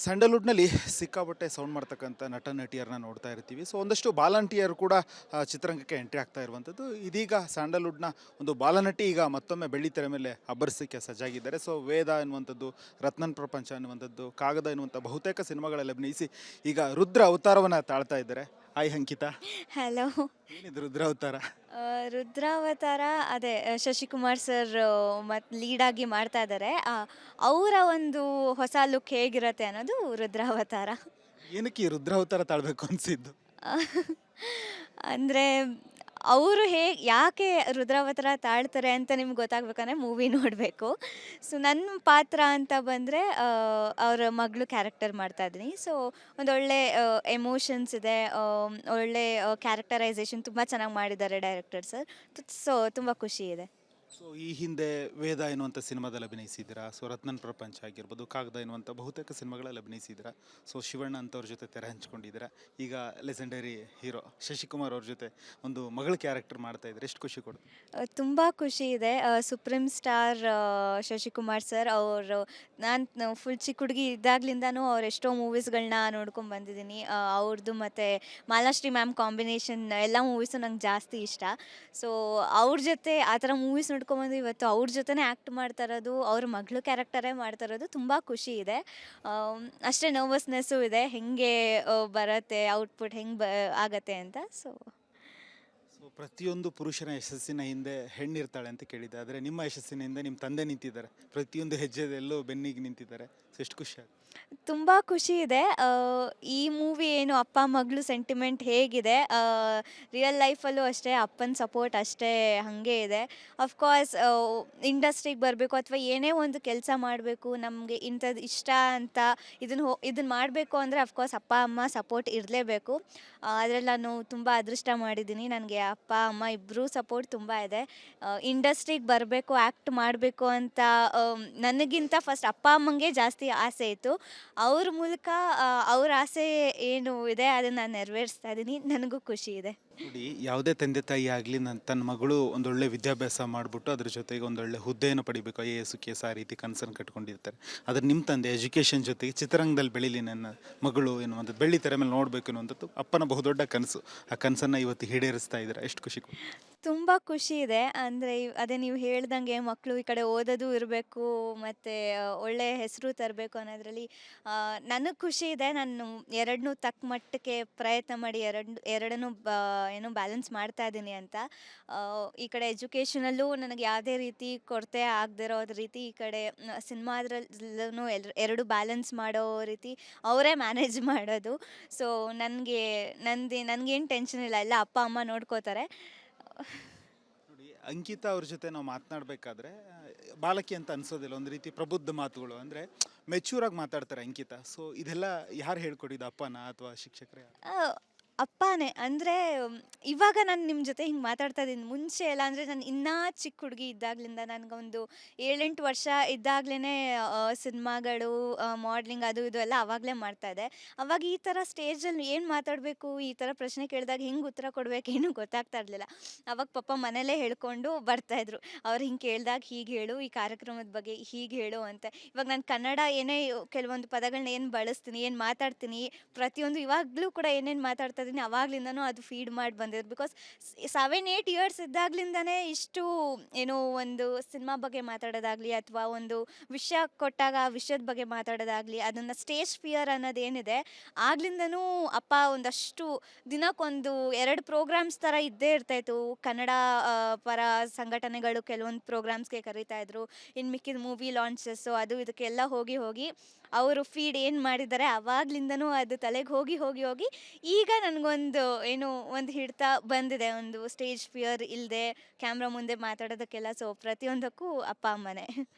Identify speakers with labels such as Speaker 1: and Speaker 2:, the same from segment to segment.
Speaker 1: ಸ್ಯಾಂಡಲ್‌ವುಡ್‌ನಲ್ಲಿ ಸಿಕ್ಕಾಪಟ್ಟೆ ಸೌಂಡ್ ಮಾಡ್ತಕ್ಕಂಥ ನಟ-ನಟಿಯರನ್ನ ನೋಡ್ತಾ ಇರ್ತೀವಿ. ಸೊ ಒಂದಷ್ಟು ಬಾಲನಟಿಯರು ಕೂಡ ಚಿತ್ರರಂಗಕ್ಕೆ ಎಂಟ್ರಿ ಆಗ್ತಾ ಇರುವಂಥದ್ದು. ಇದೀಗ ಸ್ಯಾಂಡಲ್‌ವುಡ್‌ನ ಒಂದು ಬಾಲನಟಿ ಈಗ ಮತ್ತೊಮ್ಮೆ ಬೆಳ್ಳಿತೆರೆ ಮೇಲೆ ಅಬ್ಬರಿಸಲಿಕ್ಕೆ ಸಜ್ಜಾಗಿದ್ದಾರೆ. ಸೊ ವೇದ ಎನ್ನುವಂಥದ್ದು, ರತ್ನನ್ ಪ್ರಪಂಚ ಎನ್ನುವಂಥದ್ದು, ಕಾಗದ ಎನ್ನುವಂಥ ಬಹುತೇಕ ಸಿನಿಮಾಗಳಲ್ಲಿ ಅಭಿನಯಿಸಿ ಈಗ ರುದ್ರ ಅವತಾರವನ್ನು ತಾಳ್ತಾ ಇದ್ದಾರೆ. Hi Ankita,
Speaker 2: hello.
Speaker 1: ಏನಿದು ರುದ್ರ ಅವತಾರ?
Speaker 2: ರುದ್ರಾವತಾರ ಅದೇ ಶಶಿಕುಮಾರ್ ಸರ್ ಮತ್ತು ಲೀಡಾಗಿ ಮಾಡ್ತಾ ಇದ್ದಾರೆ. ಅವರ ಒಂದು ಹೊಸ ಲುಕ್ ಹೇಗಿರುತ್ತೆ ಅನ್ನೋದು ರುದ್ರಾವತಾರ.
Speaker 1: ಏನಕ್ಕೆ ಈ ರುದ್ರ ಅವತಾರ ತಾಳ್ಬೇಕು ಅನಿಸಿದ್ದು?
Speaker 2: ಅಂದರೆ ಅವರು ಯಾಕೆ ರುದ್ರಾವತಾರ ತಾಳ್ತಾರೆ ಅಂತ ನಿಮ್ಗೆ ಗೊತ್ತಾಗ್ಬೇಕಂದ್ರೆ ಮೂವಿ ನೋಡಬೇಕು. ಸೊ ನನ್ನ ಪಾತ್ರ ಅಂತ ಬಂದರೆ ಅವರ ಮಗಳು ಕ್ಯಾರೆಕ್ಟರ್ ಮಾಡ್ತಾ ಇದ್ದೀನಿ. ಸೊ ಒಂದೊಳ್ಳೆ ಎಮೋಷನ್ಸ್ ಇದೆ, ಒಳ್ಳೆ ಕ್ಯಾರೆಕ್ಟರೈಸೇಷನ್ ತುಂಬ ಚೆನ್ನಾಗಿ ಮಾಡಿದ್ದಾರೆ ಡೈರೆಕ್ಟರ್ ಸರ್. ಸೊ ತುಂಬ ಖುಷಿ ಇದೆ.
Speaker 1: ಸೊ ಈ ಹಿಂದೆ ವೇದ ಎನ್ನುವಂಥ ಸಿನಿಮಾದಲ್ಲಿ ಅಭಿನಯಿಸಿದ್ದೀರಾ. ಸೊ ರತ್ನನ್ ಪ್ರಪಂಚ ಆಗಿರ್ಬೋದು, ಕಾಗದ ಎನ್ನುವಂಥ ಬಹುತೇಕ ಸಿನಿಮಾಗಳಲ್ಲಿ ಅಭಿನಯಿಸಿದ್ದೀರಾ. ಸೊ ಶಿವಣ್ಣ ಅಂತವ್ರ ಜೊತೆ ತೆರೆ ಹಂಚ್ಕೊಂಡಿದ್ದೀರಾ. ಈಗ ಲೆಜೆಂಡರಿ ಹೀರೋ ಶಶಿಕುಮಾರ್ ಅವ್ರ ಜೊತೆ ಒಂದು ಮಗಳ ಕ್ಯಾರೆಕ್ಟರ್ ಮಾಡ್ತಾ ಇದ್ದಾರೆ. ಎಷ್ಟು ಖುಷಿ ಕೊಡುತ್ತೆ?
Speaker 2: ತುಂಬ ಖುಷಿ ಇದೆ. ಸುಪ್ರೀಂ ಸ್ಟಾರ್ ಶಶಿಕುಮಾರ್ ಸರ್ ಅವರು, ನಾನು ಫುಲ್ ಚಿಕ್ಕ ಹುಡುಗಿ ಇದ್ದಾಗ್ಲಿಂದನೂ ಅವ್ರು ಎಷ್ಟೋ ಮೂವೀಸ್ಗಳನ್ನ ನೋಡ್ಕೊಂಡು ಬಂದಿದ್ದೀನಿ. ಅವ್ರದ್ದು ಮತ್ತು ಮಾಲಾಶ್ರೀ ಮ್ಯಾಮ್ ಕಾಂಬಿನೇಷನ್ ಎಲ್ಲ ಮೂವೀಸು ನಂಗೆ ಜಾಸ್ತಿ ಇಷ್ಟ. ಸೊ ಅವ್ರ ಜೊತೆ ಆ ಥರ ಮೂವೀಸ್ ನೋಡ್ಕೊಂಬಂದು ಇವತ್ತು ಅವ್ರ ಜೊತೆನೇ ಆ್ಯಕ್ಟ್ ಮಾಡ್ತಾ ಇರೋದು, ಅವ್ರ ಮಗಳು ಕ್ಯಾರೆಕ್ಟರೇ ಮಾಡ್ತಾ ಇರೋದು ತುಂಬ ಖುಷಿ ಇದೆ. ಅಷ್ಟೇ ನರ್ವಸ್ನೆಸ್ಸು ಇದೆ, ಹೆಂಗೆ ಬರುತ್ತೆ ಔಟ್ಪುಟ್ ಹೆಂಗೆ ಆಗತ್ತೆ ಅಂತ. ಸೊ
Speaker 1: ಸೊ ಪ್ರತಿಯೊಂದು ಪುರುಷನ ಯಶಸ್ಸಿನ ಹಿಂದೆ ಹೆಣ್ಣಿರ್ತಾಳೆ ಅಂತ ಕೇಳಿದ್ದೆ. ಆದರೆ ನಿಮ್ಮ ಯಶಸ್ಸಿನ ಹಿಂದೆ ನಿಮ್ಮ ತಂದೆ ನಿಂತಿದ್ದಾರೆ. ಪ್ರತಿಯೊಂದು ಹೆಜ್ಜೆದಲ್ಲೂ ಬೆನ್ನಿಗೆ ನಿಂತಿದ್ದಾರೆ. ಸೊ ಎಷ್ಟು ಖುಷಿ ಆಗುತ್ತೆ?
Speaker 2: ತುಂಬ ಖುಷಿ ಇದೆ. ಈ ಮೂವಿ ಏನು ಅಪ್ಪ ಮಗಳು ಸೆಂಟಿಮೆಂಟ್ ಹೇಗಿದೆ, ರಿಯಲ್ ಲೈಫಲ್ಲೂ ಅಷ್ಟೇ ಅಪ್ಪನ ಸಪೋರ್ಟ್ ಅಷ್ಟೇ ಹಾಗೆ ಇದೆ. ಅಫ್ಕೋರ್ಸ್ ಇಂಡಸ್ಟ್ರಿಗೆ ಬರಬೇಕು ಅಥವಾ ಏನೇ ಒಂದು ಕೆಲಸ ಮಾಡಬೇಕು, ನಮಗೆ ಇಂಥದ್ದು ಇಷ್ಟ ಅಂತ ಇದನ್ನು ಮಾಡಬೇಕು ಅಂದರೆ ಅಫ್ಕೋರ್ಸ್ ಅಪ್ಪ ಅಮ್ಮ ಸಪೋರ್ಟ್ ಇರಲೇಬೇಕು. ಅದರಲ್ಲಿ ನಾನು ತುಂಬ ಅದೃಷ್ಟ ಮಾಡಿದ್ದೀನಿ. ನನಗೆ ಅಪ್ಪ ಅಮ್ಮ ಇಬ್ಬರೂ ಸಪೋರ್ಟ್ ತುಂಬ ಇದೆ. ಇಂಡಸ್ಟ್ರಿಗೆ ಬರಬೇಕು, ಆ್ಯಕ್ಟ್ ಮಾಡಬೇಕು ಅಂತ ನನಗಿಂತ ಫಸ್ಟ್ ಅಪ್ಪ ಅಮ್ಮಂಗೆ ಜಾಸ್ತಿ ಆಸೆ ಇತ್ತು. ಅವ್ರ ಮೂಲಕ ಅವ್ರ ಆಸೆ ಏನು ಇದೆ ಅದನ್ನು ನಾನು ನೆರವೇರಿಸ್ತಾ ಇದ್ದೀನಿ. ನನಗೂ ಖುಷಿ ಇದೆ.
Speaker 1: ನೋಡಿ, ಯಾವುದೇ ತಂದೆ ತಾಯಿ ಆಗಲಿ ತನ್ನ ಮಗಳು ಒಂದೊಳ್ಳೆ ವಿದ್ಯಾಭ್ಯಾಸ ಮಾಡಿಬಿಟ್ಟು ಅದ್ರ ಜೊತೆಗೆ ಒಂದೊಳ್ಳೆ ಹುದ್ದೆಯನ್ನು ಪಡಿಬೇಕು, IAS KS ಆ ರೀತಿ ಕನಸನ್ನು ಕಟ್ಕೊಂಡಿರ್ತಾರೆ. ಆದರೆ ನಿಮ್ಮ ತಂದೆ ಎಜುಕೇಷನ್ ಜೊತೆಗೆ ಚಿತ್ರರಂಗದಲ್ಲಿ ಬೆಳೀಲಿ ನನ್ನ ಮಗಳು ಎನ್ನುವಂಥದ್ದು, ಬೆಳ್ಳಿ ತೆರೆ ಮೇಲೆ ನೋಡಬೇಕು ಎನ್ನುವಂಥದ್ದು ಅಪ್ಪನ ಬಹುದೊಡ್ಡ ಕನಸು. ಆ ಕನಸನ್ನು ಇವತ್ತು ಈಡೇರಿಸ್ತಾ ಇದ್ದಾರೆ. ಎಷ್ಟು ಖುಷಿ ಕೊಡುತ್ತೆ?
Speaker 2: ತುಂಬ ಖುಷಿ ಇದೆ. ಅಂದರೆ ಅದೇ ನೀವು ಹೇಳ್ದಂಗೆ ಮಕ್ಕಳು ಈ ಕಡೆ ಓದೋದು ಇರಬೇಕು ಮತ್ತು ಒಳ್ಳೆಯ ಹೆಸರು ತರಬೇಕು ಅನ್ನೋದ್ರಲ್ಲಿ ನನಗೆ ಖುಷಿ ಇದೆ. ನಾನು ಎರಡನ್ನೂ ತಕ್ಕ ಮಟ್ಟಕ್ಕೆ ಪ್ರಯತ್ನ ಮಾಡಿ ಎರಡನ್ನೂ ಏನು ಬ್ಯಾಲೆನ್ಸ್ ಮಾಡ್ತಾ ಇದ್ದೀನಿ ಅಂತ. ಈ ಕಡೆ ಎಜುಕೇಷನಲ್ಲೂ ನನಗೆ ಯಾವುದೇ ರೀತಿ ಕೊರತೆ ಆಗದೇ ಇರೋ ರೀತಿ, ಈ ಕಡೆ ಸಿನಿಮಾದ್ರಲ್ಲೂ ಎರಡು ಬ್ಯಾಲೆನ್ಸ್ ಮಾಡೋ ರೀತಿ ಅವರೇ ಮ್ಯಾನೇಜ್ ಮಾಡೋದು. ಸೊ ನನಗೇನು ಟೆನ್ಷನ್ ಇಲ್ಲ, ಎಲ್ಲ ಅಪ್ಪ ಅಮ್ಮ ನೋಡ್ಕೋತಾರೆ.
Speaker 1: ನೋಡಿ, ಅಂಕಿತಾ ಅವ್ರ ಜೊತೆ ನಾವು ಮಾತನಾಡಬೇಕಾದ್ರೆ ಬಾಲಕಿ ಅಂತ ಅನ್ಸೋದಿಲ್ಲ. ಒಂದು ರೀತಿ ಪ್ರಬುದ್ಧ ಮಾತುಗಳು, ಅಂದರೆ ಮೆಚ್ಯೂರಾಗಿ ಮಾತಾಡ್ತಾರೆ ಅಂಕಿತಾ. ಸೊ ಇದೆಲ್ಲ ಯಾರು ಹೇಳ್ಕೊಟ್ಟಿದ್ದು, ಅಪ್ಪನ ಅಥವಾ ಶಿಕ್ಷಕರೇ?
Speaker 2: ಅಪ್ಪನೇ. ಅಂದರೆ ಇವಾಗ ನಾನು ನಿಮ್ಮ ಜೊತೆ ಹಿಂಗೆ ಮಾತಾಡ್ತಾ ಇದ್ದೀನಿ. ಮುಂಚೆ ಎಲ್ಲ ಅಂದರೆ ನಾನು ಇನ್ನೂ ಚಿಕ್ಕ ಹುಡುಗಿ ಇದ್ದಾಗಲಿಂದ, ನನಗೊಂದು 7-8 ವರ್ಷ ಇದ್ದಾಗಲೇ ಸಿನಿಮಾಗಳು, ಮಾಡ್ಲಿಂಗ್ ಅದು ಇದು ಎಲ್ಲ ಆವಾಗಲೇ ಮಾಡ್ತಾಯಿದ್ದೆ. ಅವಾಗ ಈ ಥರ ಸ್ಟೇಜಲ್ಲಿ ಏನು ಮಾತಾಡಬೇಕು, ಈ ಥರ ಪ್ರಶ್ನೆ ಕೇಳಿದಾಗ ಹೆಂಗೆ ಉತ್ತರ ಕೊಡಬೇಕು ಏನೂ ಗೊತ್ತಾಗ್ತಾ ಇರಲಿಲ್ಲ. ಅವಾಗ ಪಪ್ಪ ಮನೇಲೇ ಹೇಳ್ಕೊಂಡು ಬರ್ತಾಯಿದ್ರು. ಅವ್ರು ಹಿಂಗೆ ಕೇಳಿದಾಗ ಹೀಗೆ ಹೇಳು, ಈ ಕಾರ್ಯಕ್ರಮದ ಬಗ್ಗೆ ಹೀಗೆ ಹೇಳು ಅಂತ. ಇವಾಗ ನಾನು ಕನ್ನಡ ಏನೇ ಕೆಲವೊಂದು ಪದಗಳನ್ನ ಏನು ಬಳಸ್ತೀನಿ, ಏನು ಮಾತಾಡ್ತೀನಿ, ಪ್ರತಿಯೊಂದು ಇವಾಗಲೂ ಕೂಡ ಏನೇನು ಮಾತಾಡ್ತಾ ಇದ್ದೀನಿ ಅವಾಗ್ಲಿಂದನೂ ಅದು ಫೀಡ್ ಮಾಡಿ ಬಂದಿರೋದು. ಬಿಕಾಸ್ 7-8 ಇಯರ್ಸ್ ಇದ್ದಾಗ್ಲಿಂದನೇ ಇಷ್ಟು ಏನೋ ಒಂದು ಸಿನಿಮಾ ಬಗ್ಗೆ ಮಾತಾಡೋದಾಗಲಿ ಅಥವಾ ಒಂದು ವಿಷಯ ಕೊಟ್ಟಾಗ ಆ ವಿಷಯದ ಬಗ್ಗೆ ಮಾತಾಡೋದಾಗಲಿ, ಅದನ್ನು ಸ್ಟೇಜ್ ಫಿಯರ್ ಅನ್ನೋದೇನಿದೆ ಆಗ್ಲಿಂದನೂ ಅಪ್ಪ ಒಂದಷ್ಟು ದಿನಕ್ಕೊಂದು 2 ಪ್ರೋಗ್ರಾಮ್ಸ್ ಥರ ಇದ್ದೇ ಇರ್ತಾಯಿತ್ತು. ಕನ್ನಡ ಪರ ಸಂಘಟನೆಗಳು ಕೆಲವೊಂದು ಪ್ರೋಗ್ರಾಮ್ಸ್ಗೆ ಕರೀತಾಯಿದ್ರು. ಇನ್ನು ಮಿಕ್ಕಿದ ಮೂವಿ ಲಾಂಚಸ್ಸು ಅದು ಇದಕ್ಕೆಲ್ಲ ಹೋಗಿ ಹೋಗಿ ಅವರು ಫೀಡ್ ಏನು ಮಾಡಿದ್ದಾರೆ ಅವಾಗ್ಲಿಂದನೂ ಅದು ತಲೆಗೆ ಹೋಗಿ ಹೋಗಿ ಹೋಗಿ ಈಗ ನನಗೊಂದು ಏನು ಒಂದು ಹಿಡಿತ ಬಂದಿದೆ, ಒಂದು ಸ್ಟೇಜ್ ಫಿಯರ್ ಇಲ್ಲದೆ ಕ್ಯಾಮ್ರಾ ಮುಂದೆ ಮಾತಾಡೋದಕ್ಕೆಲ್ಲ. ಸೊ ಪ್ರತಿಯೊಂದಕ್ಕೂ ಅಪ್ಪ ಅಮ್ಮನೇ.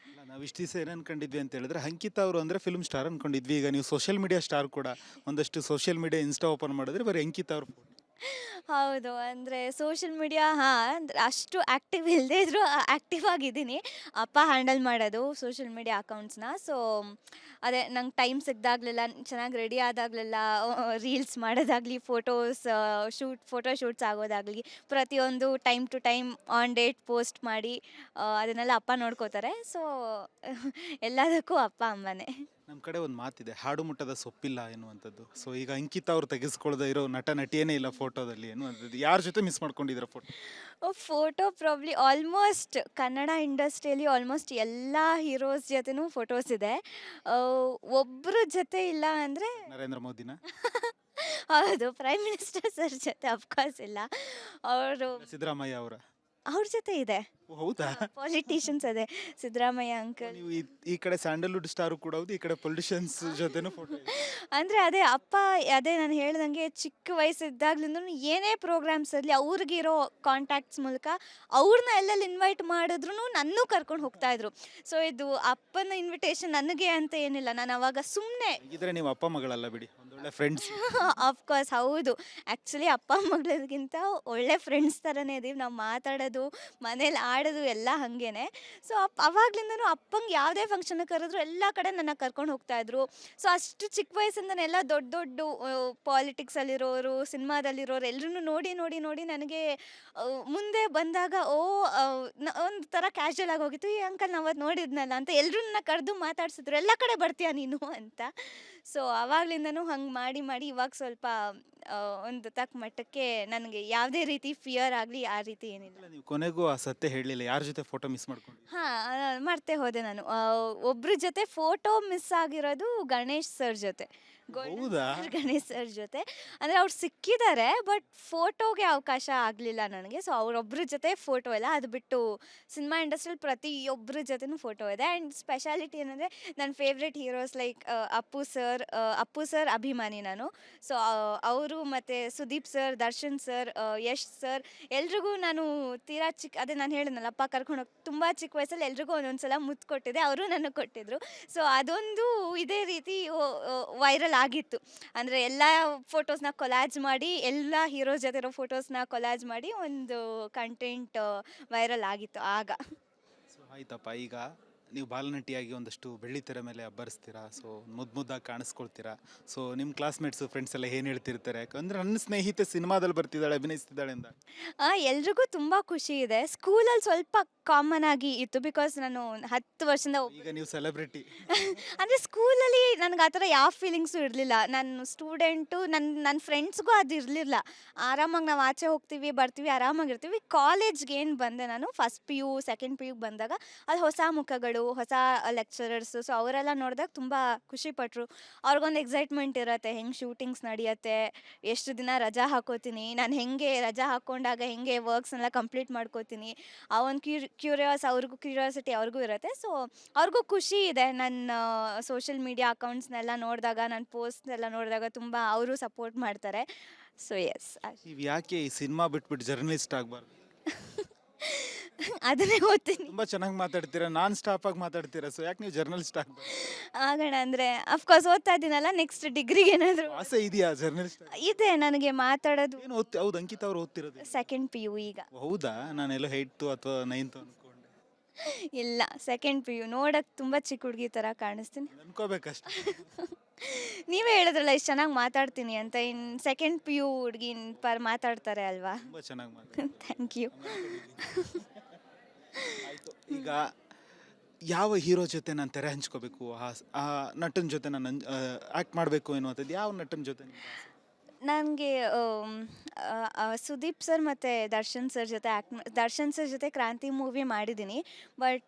Speaker 1: ನಾವು ಇಷ್ಟು ದಿವಸ ಏನು ಅನ್ಕೊಂಡಿದ್ವಿ ಅಂತ ಹೇಳಿದ್ರೆ, ಅಂಕಿತಾ ಅವರು ಅಂದರೆ ಫಿಲ್ಮ್ ಸ್ಟಾರ್ ಅನ್ಕೊಂಡಿದ್ವಿ. ಈಗ ನೀವು ಸೋಷಿಯಲ್ ಮೀಡಿಯಾ ಸ್ಟಾರ್ ಕೂಡ. ಒಂದಷ್ಟು ಸೋಷಿಯಲ್ ಮೀಡಿಯಾ ಇನ್ಸ್ಟಾ ಓಪನ್ ಮಾಡಿದ್ರೆ ಬರೀ ಅಂಕಿತಾ ಅವ್ರ ಫೋಟೋ.
Speaker 2: ಹೌದು. ಅಂದರೆ ಸೋಷಿಯಲ್ ಮೀಡಿಯಾ ಅಂದ್ರೆ ಅಷ್ಟು ಆ್ಯಕ್ಟಿವ್ ಇಲ್ಲದೇ ಇದ್ದರೂ ಆ್ಯಕ್ಟಿವ್ ಆಗಿದ್ದೀನಿ. ಅಪ್ಪ ಹ್ಯಾಂಡಲ್ ಮಾಡೋದು ಸೋಷಿಯಲ್ ಮೀಡಿಯಾ ಅಕೌಂಟ್ಸ್ನ. ಸೊ ಅದೇ ನಂಗೆ ಟೈಮ್ ಸಿಕ್ಕಿದಾಗಲೆಲ್ಲ, ಚೆನ್ನಾಗಿ ರೆಡಿ ಆದಾಗಲೆಲ್ಲ ರೀಲ್ಸ್ ಮಾಡೋದಾಗಲಿ, ಫೋಟೋ ಶೂಟ್ಸ್ ಆಗೋದಾಗಲಿ, ಪ್ರತಿಯೊಂದು time to time on date post ಮಾಡಿ ಅದನ್ನೆಲ್ಲ ಅಪ್ಪ ನೋಡ್ಕೋತಾರೆ. ಸೊ ಎಲ್ಲದಕ್ಕೂ ಅಪ್ಪ ಅಮ್ಮನೇ.
Speaker 1: ನಮ್ಮ ಕಡೆ ಒಂದು ಮಾತಿದೆ, ಹಾಡು ಮುಟ್ಟದ ಸೊಪ್ಪಿಲ್ಲ ಎನ್ನುವಂಥದ್ದು. ಸೊ ಈಗ ಅಂಕಿತಾ ಅವ್ರು ತೆಗೆಸ್ಕೊಳ್ದೇ ಇರೋ ನಟ ನಟಿಯೇ ಇಲ್ಲ ಫೋಟೋದಲ್ಲಿ ಎನ್ನುವಂಥದ್ದು. ಯಾರ ಜೊತೆ ಮಿಸ್ ಮಾಡ್ಕೊಂಡಿದ್ದೀರಾ photo?
Speaker 2: Photo probably almost Kannada ಇಂಡಸ್ಟ್ರಿಯಲ್ಲಿ ಆಲ್ಮೋಸ್ಟ್ ಎಲ್ಲ ಹೀರೋಸ್ ಜೊತೆನೂ ಫೋಟೋಸ್ ಇದೆ. ಆ, ಒಬ್ರ ಜೊತೆ ಇಲ್ಲ ಅಂದರೆ
Speaker 1: ನರೇಂದ್ರ ಮೋದಿನ,
Speaker 2: ಹೌದು, ಪ್ರೈಮ್ ಮಿನಿಸ್ಟರ್ ಸರ್ ಜೊತೆ ಅಫ್ಕೋರ್ಸ್ ಇಲ್ಲ. ಅವರು
Speaker 1: ಸಿದ್ದರಾಮಯ್ಯ ಅವರ?
Speaker 2: ಅವ್ರ ಜೊತೆ ಇದೆ.
Speaker 1: ಓ, ಹೌದಾ?
Speaker 2: ಪಾಲಿಟಿಷಿಯನ್ಸ್ ಅದೇ ಸಿದ್ದರಾಮಯ್ಯ ಅಂಕಲ್.
Speaker 1: ನೀವು ಈ ಕಡೆ ಸ್ಯಾಂಡಲ್ವುಡ್ ಸ್ಟಾರು ಕೂಡ ಹೌದು, ಈ ಕಡೆ ಪೊಲಿಟಿಷಿಯನ್ಸ್ ಜೊತೆನೂ ಫೋಟೋ ಇದೆ.
Speaker 2: ಅಂದರೆ ಅದೇ ಅಪ್ಪ, ಅದೇ ನಾನು ಹೇಳ್ದಂಗೆ ಚಿಕ್ಕ ವಯಸ್ಸಿದ್ದಾಗ್ಲಿಂದ ಏನೇ ಪ್ರೋಗ್ರಾಮ್ಸ್ ಇರಲಿ ಅವ್ರಿಗಿರೋ ಕಾಂಟ್ಯಾಕ್ಟ್ಸ್ ಮೂಲಕ ಅವ್ರನ್ನ ಎಲ್ಲೆಲ್ಲಿ ಇನ್ವೈಟ್ ಮಾಡಿದ್ರು ನನ್ನೂ ಕರ್ಕೊಂಡು ಹೋಗ್ತಾಯಿದ್ರು. ಸೊ ಇದು ಅಪ್ಪನ ಇನ್ವಿಟೇಷನ್ ನನಗೆ ಅಂತ ಏನಿಲ್ಲ, ನಾನು ಅವಾಗ ಸುಮ್ಮನೆ
Speaker 1: ಇದ್ರೆ ನೀವು ಅಪ್ಪ ಮಗಳಲ್ಲ ಬಿಡಿ, ಒಂದೊಳ್ಳೆ ಫ್ರೆಂಡ್ಸ್.
Speaker 2: ಅಫ್ಕೋರ್ಸ್ ಹೌದು. ಆ್ಯಕ್ಚುಲಿ ಅಪ್ಪ ಮಗಳಿಗಿಂತ ಒಳ್ಳೆ ಫ್ರೆಂಡ್ಸ್ ಥರನೇ ಇದೀವಿ ನಾವು. ಮಾತಾಡೋದು, ಮನೇಲಿ ಆಡೋದು ಎಲ್ಲ ಹಾಗೇನೆ. ಸೊ ಅವಾಗ್ಲಿಂದನೂ ಅಪ್ಪಂಗೆ ಯಾವುದೇ ಫಂಕ್ಷನ್ಗೆ ಕರೆದ್ರು ಎಲ್ಲ ಕಡೆ ನನ್ನ ಕರ್ಕೊಂಡು ಹೋಗ್ತಾಯಿದ್ರು. ಸೊ ಅಷ್ಟು ಚಿಕ್ಕ ವಯಸ್ಸಿಂದನೇ ಎಲ್ಲ ದೊಡ್ಡ ದೊಡ್ಡ ಪಾಲಿಟಿಕ್ಸಲ್ಲಿರೋರು, ಸಿನಿಮಾದಲ್ಲಿರೋರು ಎಲ್ಲರೂ ನೋಡಿ ನೋಡಿ ನೋಡಿ ನನಗೆ ಮುಂದೆ ಬಂದಾಗ ಒಂದು ಥರ ಕ್ಯಾಶುವಲ್ ಆಗಿ ಹೋಗಿತ್ತು. ಈ ಅಂಕಲ್ ನಾವು ಅವತ್ತು ನೋಡಿದ್ನಲ್ಲ ಅಂತ ಎಲ್ಲರೂ ನನ್ನ ಕರೆದು ಮಾತಾಡ್ಸಿದ್ರು, ಎಲ್ಲ ಕಡೆ ಬರ್ತೀಯಾ ನೀನು ಅಂತ. ಸೊ ಆವಾಗ್ಲಿಂದನೂ ಹಂಗೆ ಮಾಡಿ ಮಾಡಿ ಇವಾಗ ಸ್ವಲ್ಪ ಒಂದು ತಕ್ಕ ಮಟ್ಟಕ್ಕೆ ನನಗೆ ಯಾವುದೇ ರೀತಿ ಫಿಯರ್ ಆಗಲಿ ಆ ರೀತಿ ಏನಿಲ್ಲ.
Speaker 1: ನೀವು ಕೊನೆಗೂ ಆ ಸತ್ಯ ಹೇಳಲಿಲ್ಲ, ಯಾರ ಜೊತೆ ಫೋಟೋ ಮಿಸ್ ಮಾಡ್ಕೊಂಡು?
Speaker 2: ಹಾಂ, ಮರ್ತೇ ಹೋದೆ ನಾನು. ಒಬ್ರ ಜೊತೆ ಫೋಟೋ ಮಿಸ್ ಆಗಿರೋದು ಗಣೇಶ್ ಸರ್ ಜೊತೆ.
Speaker 1: ಹೌದಾ?
Speaker 2: ಗಣೇಶ್ ಸರ್ ಜೊತೆ ಅಂದರೆ ಅವ್ರು ಸಿಕ್ಕಿದ್ದಾರೆ, ಬಟ್ ಫೋಟೋಗೆ ಅವಕಾಶ ಆಗಲಿಲ್ಲ ನನಗೆ. ಸೊ ಅವರೊಬ್ಬರ ಜೊತೆ ಫೋಟೋ ಇಲ್ಲ. ಅದು ಬಿಟ್ಟು ಸಿನಿಮಾ ಇಂಡಸ್ಟ್ರಿಯಲ್ಲಿ ಪ್ರತಿಯೊಬ್ಬರ ಜೊತೆನೂ ಫೋಟೋ ಇದೆ. ಆ್ಯಂಡ್ ಸ್ಪೆಷಾಲಿಟಿ ಏನಂದರೆ ನನ್ನ favourite heroes like Appu sir ಅಭಿಮಾನಿ ನಾನು. ಸೊ ಅವರು ಮತ್ತು Sudeep sir, Darshan sir, Yash sir ಎಲ್ರಿಗೂ ನಾನು ತೀರಾ ಅದೇ ನಾನು ಹೇಳಿದ್ನಲ್ಲ, ಅಪ್ಪ ಕರ್ಕೊಂಡು ಹೋಗಿ ತುಂಬ ಚಿಕ್ಕ ವಯಸ್ಸಲ್ಲಿ ಎಲ್ರಿಗೂ ಒಂದೊಂದು ಸಲ ಮುತ್ತು ಕೊಟ್ಟಿದ್ದೆ, ಅವರು ನನಗೆ ಕೊಟ್ಟಿದ್ರು. ಸೊ ಅದೊಂದು ಇದೇ ರೀತಿ ವೈರಲ್ ಆಗಿತ್ತು. ಅಂದರೆ ಎಲ್ಲ ಫೋಟೋಸ್ನ ಕೊಲಾಜ್ ಮಾಡಿ, ಎಲ್ಲ ಹೀರೋಸ್ ಜೊತೆ ಇರೋ ಫೋಟೋಸ್ನ ಕೊಲಾಜ್ ಮಾಡಿ ಒಂದು ಕಂಟೆಂಟ್ ವೈರಲ್ ಆಗಿತ್ತು ಆಗ.
Speaker 1: ಸೊ ಆಯ್ತಪ್ಪ, ಈಗ ನೀವು ಬಾಲನಟಿಯಾಗಿ ಒಂದಷ್ಟು ಬೆಳ್ಳಿತೆರೆ ಮೇಲೆ ಅಬ್ಬರಿಸ್ತೀರಾ. ಸೊ ಮುದ್ದಾಗಿ ಕಾಣಿಸ್ಕೊಳ್ತೀರಾ. ಸೊ ನಿಮ್ಮ ಕ್ಲಾಸ್ಮೇಟ್ಸು ಫ್ರೆಂಡ್ಸ್ ಎಲ್ಲ ಏನು ಹೇಳ್ತಿರ್ತಾರೆ? ಯಾಕಂದರೆ ನನ್ನ ಸ್ನೇಹಿತೆ ಸಿನಿಮಾದಲ್ಲಿ ಬರ್ತಿದ್ದಾಳೆ, ಅಭಿನಯಿಸ್ತಿದ್ದಾಳೆ ಅಂತ.
Speaker 2: ಎಲ್ರಿಗೂ ತುಂಬ ಖುಷಿ ಇದೆ. ಸ್ಕೂಲಲ್ಲಿ ಸ್ವಲ್ಪ ಕಾಮನ್ ಆಗಿ ಇತ್ತು, ಬಿಕಾಸ್ ನಾನು 10 ವರ್ಷದಿಂದ
Speaker 1: ಈಗ ನೀವು ಸೆಲೆಬ್ರಿಟಿ.
Speaker 2: ಅಂದರೆ ಸ್ಕೂಲಲ್ಲಿ ನನಗೆ ಆ ಥರ ಯಾವ ಫೀಲಿಂಗ್ಸು ಇರಲಿಲ್ಲ. ನಾನು ಸ್ಟೂಡೆಂಟು, ನನ್ನ ಫ್ರೆಂಡ್ಸ್ಗೂ ಅದು ಇರಲಿಲ್ಲ. ಆರಾಮಾಗಿ ನಾವು ಆಚೆ ಹೋಗ್ತೀವಿ, ಬರ್ತೀವಿ, ಆರಾಮಾಗಿರ್ತೀವಿ. ಕಾಲೇಜ್ಗೆ ಏನು ಬಂದೆ ನಾನು, first P U second P ಯುಗೆ ಬಂದಾಗ ಅಲ್ಲಿ ಹೊಸ ಮುಖಗಳು, ಹೊಸ ಲೆಕ್ಚರರ್ಸು. ಸೊ ಅವರೆಲ್ಲ ನೋಡಿದಾಗ ತುಂಬ ಖುಷಿಪಟ್ಟರು. ಅವ್ರಿಗೊಂದು ಎಕ್ಸೈಟ್ಮೆಂಟ್ ಇರುತ್ತೆ, ಹೆಂಗೆ ಶೂಟಿಂಗ್ಸ್ ನಡೆಯುತ್ತೆ, ಎಷ್ಟು ದಿನ ರಜಾ ಹಾಕೋತೀನಿ, ನಾನು ಹೆಂಗೆ ರಜಾ ಹಾಕ್ಕೊಂಡಾಗ ಹೆಂಗೆ ವರ್ಕ್ಸ್ನೆಲ್ಲ ಕಂಪ್ಲೀಟ್ ಮಾಡ್ಕೋತೀನಿ, ಆ ಒಂದು ಕ್ಯೂರಿಯಾಸಿಟಿ ಅವ್ರಿಗೂ ಇರುತ್ತೆ. ಸೊ ಅವ್ರಿಗೂ ಖುಷಿ ಇದೆ. ನನ್ನ ಸೋಷಿಯಲ್ ಮೀಡಿಯಾ ಅಕೌಂಟ್ಸ್ನೆಲ್ಲ ನೋಡಿದಾಗ, ನನ್ನ ಪೋಸ್ಟ್ನೆಲ್ಲ ನೋಡಿದಾಗ ತುಂಬ ಅವರು ಸಪೋರ್ಟ್ ಮಾಡ್ತಾರೆ. ಸೊ ಎಸ್,
Speaker 1: ನೀವು ಯಾಕೆ ಈ ಸಿನಿಮಾ ಬಿಟ್ಬಿಟ್ಟು ಜರ್ನಲಿಸ್ಟ್ ಆಗಬಾರ್ದು?
Speaker 2: ಅದನ್ನೇ ಓದ್ತೀನಿ.
Speaker 1: ತುಂಬ ಚೆನ್ನಾಗಿ ಮಾತಾಡ್ತೀರಾ, ನಾನ್ ಸ್ಟಾಪ್ ಆಗಿ ಮಾತಾಡ್ತೀರಾ. ಸೊ ಯಾಕೆ ನೀವು ಜರ್ನಲಿಸ್ಟ್ ಆಗಬಾರ್ದು?
Speaker 2: ಆಗೋಣ ಅಂದರೆ ಅಫ್ಕೋರ್ಸ್ ಓದ್ತಾ ಇದ್ದೀನಲ್ಲ, ನೆಕ್ಸ್ಟ್ ಡಿಗ್ರಿಗೆ ಏನಾದರೂ
Speaker 1: ಆಸೆ ಇದೆಯಾ ಜರ್ನಲಿಸ್ಟ್?
Speaker 2: ಇದೆ ನನಗೆ ಮಾತಾಡೋದು.
Speaker 1: ಏನು ಹೌದು, ಅಂಕಿತಾ ಅವ್ರು ಓದ್ತಿರೋದು?
Speaker 2: ಸೆಕೆಂಡ್ ಪಿ ಯು ಈಗ.
Speaker 1: ಹೌದಾ? ನಾನೆಲ್ಲೋ 8th ಅಥವಾ 9th ಅನ್ಕೊಂಡೆ.
Speaker 2: ಇಲ್ಲ, ಸೆಕೆಂಡ್ ಪಿ ಯು. ನೋಡೋಕ್ಕೆ ತುಂಬ ಚಿಕ್ಕ ಹುಡುಗಿ ಥರ ಕಾಣಿಸ್ತೀನಿ.
Speaker 1: ಅನ್ಕೋಬೇಕಷ್ಟೇ.
Speaker 2: ನೀವೇ ಹೇಳಿದ್ರಲ್ಲ ಇಷ್ಟು ಚೆನ್ನಾಗಿ ಮಾತಾಡ್ತೀನಿ ಅಂತ. ಇನ್ನು ಸೆಕೆಂಡ್ ಪಿ ಯು ಹುಡುಗಿ ಮಾತಾಡ್ತಾರೆ ಅಲ್ವಾ?
Speaker 1: ತುಂಬ ಚೆನ್ನಾಗಿ ಮಾತಾಡ್ತೀರಾ.
Speaker 2: Thank you.
Speaker 1: ಆಯಿತು, ಈಗ ಯಾವ ಹೀರೋ ಜೊತೆ ನಾನು ತೆರೆ ಹಂಚ್ಕೋಬೇಕು, ಆ ನಟನ ಜೊತೆ ನಾನು ಆ್ಯಕ್ಟ್ ಮಾಡಬೇಕು ಎನ್ನುವಂಥದ್ದು ಯಾವ ನಟನ ಜೊತೆ ನಿಮ್ಗೆ ಆಸೆ?
Speaker 2: ನನಗೆ ಸುದೀಪ್ ಸರ್ ಮತ್ತು ದರ್ಶನ್ ಸರ್ ಜೊತೆ ದರ್ಶನ್ ಸರ್ ಜೊತೆ ಕ್ರಾಂತಿ ಮೂವಿ ಮಾಡಿದ್ದೀನಿ. ಬಟ್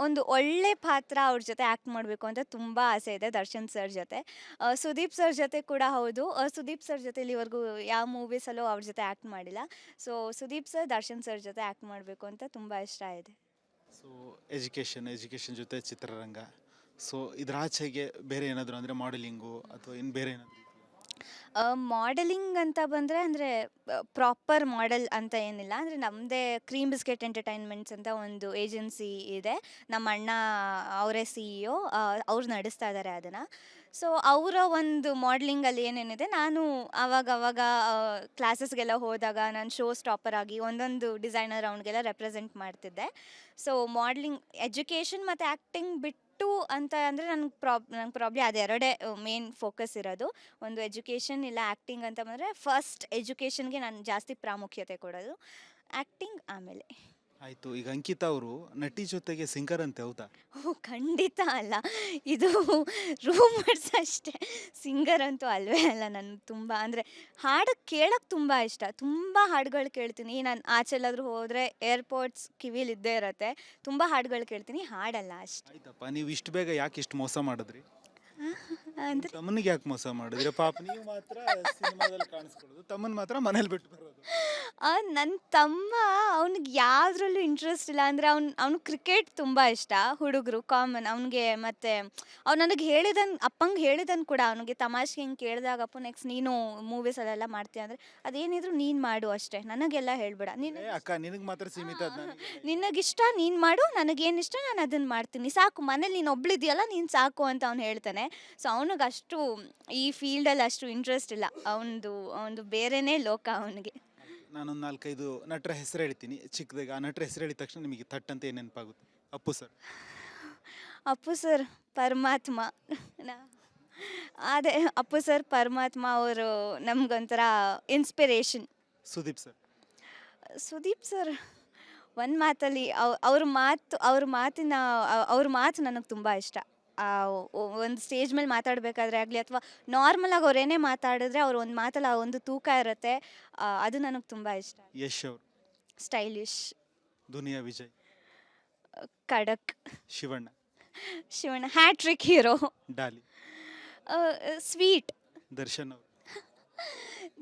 Speaker 2: ಒಂದು ಒಳ್ಳೆ ಪಾತ್ರ ಅವ್ರ ಜೊತೆ ಆ್ಯಕ್ಟ್ ಮಾಡಬೇಕು ಅಂತ ತುಂಬ ಆಸೆ ಇದೆ ದರ್ಶನ್ ಸರ್ ಜೊತೆ. ಸುದೀಪ್ ಸರ್ ಜೊತೆ ಕೂಡ ಹೌದು. ಸುದೀಪ್ ಸರ್ ಜೊತೆ ಇಲ್ಲಿವರೆಗೂ ಯಾವ ಮೂವೀಸಲ್ಲೂ ಅವ್ರ ಜೊತೆ ಆ್ಯಕ್ಟ್ ಮಾಡಿಲ್ಲ. So Sudeep sir, Darshan sir ಜೊತೆ ಆ್ಯಕ್ಟ್ ಮಾಡಬೇಕು ಅಂತ ತುಂಬ ಇಷ್ಟ ಇದೆ.
Speaker 1: ಸೊ ಎಜುಕೇಷನ್ ಜೊತೆ ಚಿತ್ರರಂಗ. ಸೊ ಇದರ ಆಚೆಗೆ ಬೇರೆ ಏನಾದರೂ ಅಂದರೆ ಮಾಡೆಲಿಂಗು ಅಥವಾ ಇನ್ನು ಬೇರೆ ಏನಾದರೂ?
Speaker 2: ಮಾಡೆಲಿಂಗ್ ಅಂತ ಬಂದರೆ, ಅಂದರೆ ಪ್ರಾಪರ್ ಮಾಡೆಲ್ ಅಂತ ಏನಿಲ್ಲ. ಅಂದರೆ ನಮ್ಮದೇ ಕ್ರೀಮ್ ಬಿಸ್ಕೆಟ್ ಎಂಟರ್ಟೈನ್ಮೆಂಟ್ಸ್ ಅಂತ ಒಂದು ಏಜೆನ್ಸಿ ಇದೆ. ನಮ್ಮ ಅಣ್ಣ ಅವರೇ CEO, ಅವ್ರು ನಡೆಸ್ತಾ ಇದ್ದಾರೆ ಅದನ್ನು. ಸೊ ಅವರ ಒಂದು ಮಾಡೆಲಿಂಗಲ್ಲಿ ಏನೇನಿದೆ, ನಾನು ಆವಾಗ ಕ್ಲಾಸಸ್ಗೆಲ್ಲ ಹೋದಾಗ ನಾನು ಶೋ ಸ್ಟಾಪರ್ ಆಗಿ ಒಂದೊಂದು ಡಿಸೈನರ್ ರೌಂಡ್ಗೆಲ್ಲ ರೆಪ್ರೆಸೆಂಟ್ ಮಾಡ್ತಿದ್ದೆ. ಸೊ ಮಾಡೆಲಿಂಗ್, ಎಜುಕೇಷನ್ ಮತ್ತು ಆ್ಯಕ್ಟಿಂಗ್ ಬಿಟ್ಟು ಅಂತ ಅಂದರೆ ನಂಗೆ ಪ್ರಾಬ್ಲಿ ಅದೆರಡೇ ಮೇನ್ ಫೋಕಸ್ ಇರೋದು. ಒಂದು ಎಜುಕೇಷನ್ ಇಲ್ಲ ಆ್ಯಕ್ಟಿಂಗ್ ಅಂತ ಬಂದರೆ, ಫಸ್ಟ್ ಎಜುಕೇಷನ್ಗೆ ನಾನು ಜಾಸ್ತಿ ಪ್ರಾಮುಖ್ಯತೆ ಕೊಡೋದು, ಆ್ಯಕ್ಟಿಂಗ್ ಆಮೇಲೆ.
Speaker 1: ಆಯಿತು. ಈಗ ಅಂಕಿತಾ ಅವರು ನಟಿ ಜೊತೆಗೆ ಸಿಂಗರ್ ಅಂತೆ, ಹೌದಾ?
Speaker 2: ಓಹ್! ಖಂಡಿತ ಅಲ್ಲ. ಇದು ರೂಮರ್ಸ್ ಅಷ್ಟೇ. ಸಿಂಗರ್ ಅಂತೂ ಅಲ್ವೇ ಅಲ್ಲ. ನಾನು ತುಂಬ ಅಂದರೆ ಹಾಡು ಕೇಳೋಕ್ಕೆ ತುಂಬ ಇಷ್ಟ. ತುಂಬ ಹಾಡುಗಳು ಕೇಳ್ತೀನಿ. ನಾನು ಆಚೆ ಎಲ್ಲಾದರೂ ಹೋದರೆ ಏರ್‌ಪೋಡ್ಸ್ ಕಿವಿಲಿ ಇದ್ದೇ ಇರುತ್ತೆ. ತುಂಬ ಹಾಡುಗಳು ಕೇಳ್ತೀನಿ. ಹಾಡಲ್ಲ ಅಷ್ಟೇ.
Speaker 1: ಆಯ್ತಪ್ಪ, ನೀವು ಇಷ್ಟು ಬೇಗ ಯಾಕೆ ಇಷ್ಟು ಮೋಸ ಮಾಡಿದ್ರಿ?
Speaker 2: ಅಂದರೆ
Speaker 1: ತಮ್ಮನಿಗೆ ಯಾಕೆ ಮೋಸ ಮಾಡಿದ್ರಿ? ಪಾಪ ನೀವು ಮಾತ್ರ ಸಿನಿಮಾದಲ್ಲಿ ಕಾಣಿಸ್ಕೊಳ್ಳೋದು, ತಮ್ಮನ ಮಾತ್ರ ಮನೇಲಿ ಬಿಟ್ಟು ಬರೋದು.
Speaker 2: ನನ್ನ ತಮ್ಮ ಅವ್ನಿಗೆ ಯಾವುದ್ರಲ್ಲೂ ಇಂಟ್ರೆಸ್ಟ್ ಇಲ್ಲ. ಅಂದರೆ ಅವ್ನು ಕ್ರಿಕೆಟ್ ತುಂಬ ಇಷ್ಟ. ಹುಡುಗರು ಕಾಮನ್ ಅವ್ನಿಗೆ. ಮತ್ತು ಅವ್ನು ನನಗೆ ಹೇಳಿದನ್ ಅಪ್ಪಂಗೆ ಹೇಳಿದನು ಕೂಡ. ಅವನಿಗೆ ತಮಾಷೆಗೆ ಹಿಂಗೆ ಕೇಳಿದಾಗ, ಅಪ್ಪು ನೆಕ್ಸ್ಟ್ ನೀನು ಮೂವೀಸಲ್ಲೆಲ್ಲ ಮಾಡ್ತೀಯ ಅಂದರೆ ಅದೇನಿದ್ರು ನೀನು ಮಾಡು ಅಷ್ಟೇ, ನನಗೆಲ್ಲ ಹೇಳ್ಬೇಡ.
Speaker 1: ಏ ಅಕ್ಕ, ನಿನಗೆ ಮಾತ್ರ ಸೀಮಿತ ಅದ್ ನನಗೆ.
Speaker 2: ನಿನಗಿಷ್ಟ ನೀನು ಮಾಡು, ನನಗೇನಿಷ್ಟ ನಾನು ಅದನ್ನು ಮಾಡ್ತೀನಿ, ಸಾಕು ಮನೇಲಿ ನೀನು ಒಬ್ಳಿದ್ಯಲ್ಲ ನೀನು ಸಾಕು ಅಂತ ಅವ್ನು ಹೇಳ್ತಾನೆ. ಸೊ ಅವನಿಗೆ ಅಷ್ಟು ಈ ಫೀಲ್ಡಲ್ಲಿ ಅಷ್ಟು ಇಂಟ್ರೆಸ್ಟ್ ಇಲ್ಲ. ಅವನದು ಬೇರೆನೇ ಲೋಕ ಅವನಿಗೆ.
Speaker 1: ನಾನೊಂದು 4-5 ನಟರ ಹೆಸರು ಹೇಳ್ತೀನಿ. ಚಿಕ್ಕದಾಗ ಆ ನಟರ ಹೆಸರು ಹೇಳಿದ ತಕ್ಷಣ ನಿಮಗೆ ಥಟ್ ಅಂತ ಏನು ನೆನಪಾಗುತ್ತೆ? ಅಪ್ಪು ಸರ್.
Speaker 2: ಅಪ್ಪು ಸರ್ ಪರಮಾತ್ಮ. ನಾ- ಅದೇ ಅಪ್ಪು ಸರ್ ಪರಮಾತ್ಮ ಅವರು ನಮ್ಗೊಂಥರ inspiration.
Speaker 1: Sudeep sir.
Speaker 2: Sudeep sir ಒಂದು ಮಾತಲ್ಲಿ ಅವ್ರ ಮಾತು ನನಗೆ ತುಂಬ ಇಷ್ಟ. ಒಂದು ಸ್ಟೇಜ್ ಮೇಲೆ ಮಾತಾಡಬೇಕಾದ್ರೆ ಆಗಲಿ ಅಥವಾ ನಾರ್ಮಲಾಗಿ ಅವ್ರೇನೇ ಮಾತಾಡಿದ್ರೆ ಅವ್ರು ಒಂದು ಮಾತಲ್ಲಿ ಆ ಒಂದು ತೂಕ ಇರುತ್ತೆ. ಅದು ನನಗೆ ತುಂಬ ಇಷ್ಟ.
Speaker 1: ಯಶ್ ಅವರು.
Speaker 2: ಸ್ಟೈಲಿಶ್.
Speaker 1: ದುನಿಯಾ ವಿಜಯ್.
Speaker 2: ಖಡಕ್.
Speaker 1: Shivanna.
Speaker 2: Hattrick hero.
Speaker 1: Daali.
Speaker 2: Sweet.
Speaker 1: Darshan ಅವರು.